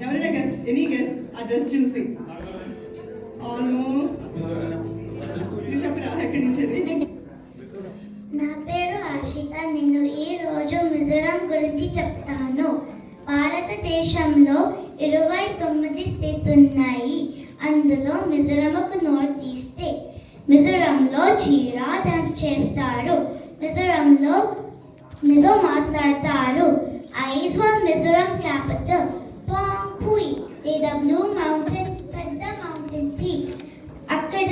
ఎవరైనా guess, any guess ఆ dress చూసి? ఆల్మోస్ట్. చెప్పరా ఎక్కడి నుంచి? నా పేరు ఆశిత. నేను ఈ రోజు మిజోరాం గురించి చెప్తాను. భారతదేశంలో 29 స్టేట్స్ ఉన్నాయి. అందులో మిజోరాంకు నార్త్ ఈస్ట్ స్టేట్. మిజోరాంలో చీరా డాన్స్ చేస్తారు. మిజోరాంలో మిజో మాట్లాడతారు. ఐజ్వాల్ మిజోరాం క్యాపిటల్. పాంగ్పుయ్ లేదా బ్లూ మౌంటైన్ పెద్ద మౌంటైన్ పీక్. అక్కడ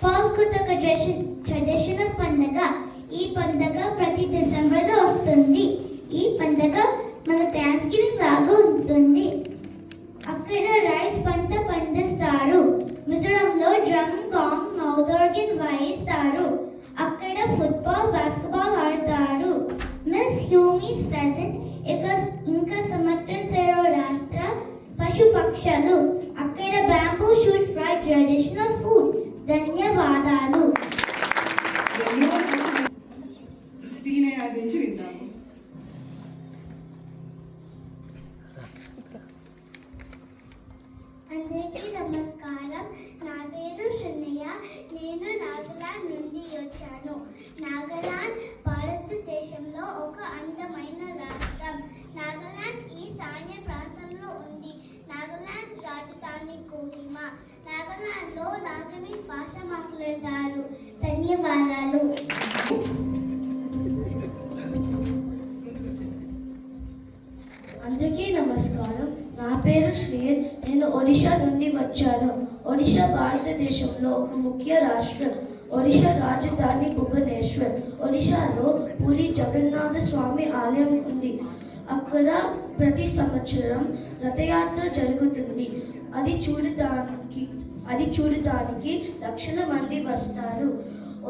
పాల్కుతక ట్రెడిషనల్ పండుగ. ఈ పండుగ ప్రతి డిసెంబర్లో వస్తుంది. ఈ పండుగ మన థ్యాంక్స్ గివింగ్ లాగా ఉంటుంది. అక్కడ రైస్ పంట పండిస్తారు. మిజోరంలో డ్రమ్, గాంగ్, మౌత్ ఆర్గన్ వాయిస్తారు. అక్కడ ఫుట్బాల్, బాస్కెట్బాల్ ఆడతారు. మిస్ హ్యూమీస్ ఫెజెంట్స్ ఇంకా సముద్రం చెరో రాష్ట్ర పశు పక్షులు. అక్కడ bamboo shoot fry traditional food. ధన్యవాదాలు. శ్రీనగర్ నుంచి విందాము. అందరికీ నమస్కారం. నా పేరు శృన్నయ్య. నేను నాగాలాండ్ నుండి వచ్చాను. నాగాలాండ్ భారతదేశంలో ఒక అందమైన రాష్ట్రం. నాగాలాండ్ ఈశాన్య ప్రాంతంలో ఉంది. నాగాలాండ్ రాజధాని కోహిమా. నాగాలాండ్లో నాగమీస్ భాష మాట్లాడతారు. ధన్యవాదాలు. అందరికీ నమస్కారం. నా పేరు శ్రేయన్. నేను ఒడిషా నుండి వచ్చాను. ఒడిషా భారతదేశంలో ఒక ముఖ్య రాష్ట్రం. ఒడిషా రాజధాని భువనేశ్వర్. ఒడిషాలో పూరి జగన్నాథ స్వామి ఆలయం ఉంది. అక్కడ ప్రతి సంవత్సరం రథయాత్ర జరుగుతుంది. అది చూడటానికి లక్షల మంది వస్తారు.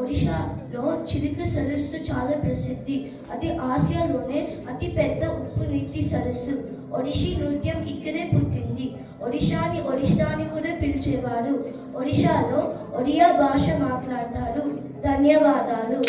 ఒడిషాలో చిలుక సరస్సు చాలా ప్రసిద్ధి. అది ఆసియాలోనే అతి పెద్ద ఉప్పు నీటి సరస్సు. ఒడిషీ నృత్యం ఇక్కడే పుట్టింది. ఒడిషాని ఒడిషాని కూడా పిలిచేవారు. ఒడిషాలో ఒడియా భాష మాట్లాడతారు. ధన్యవాదాలు.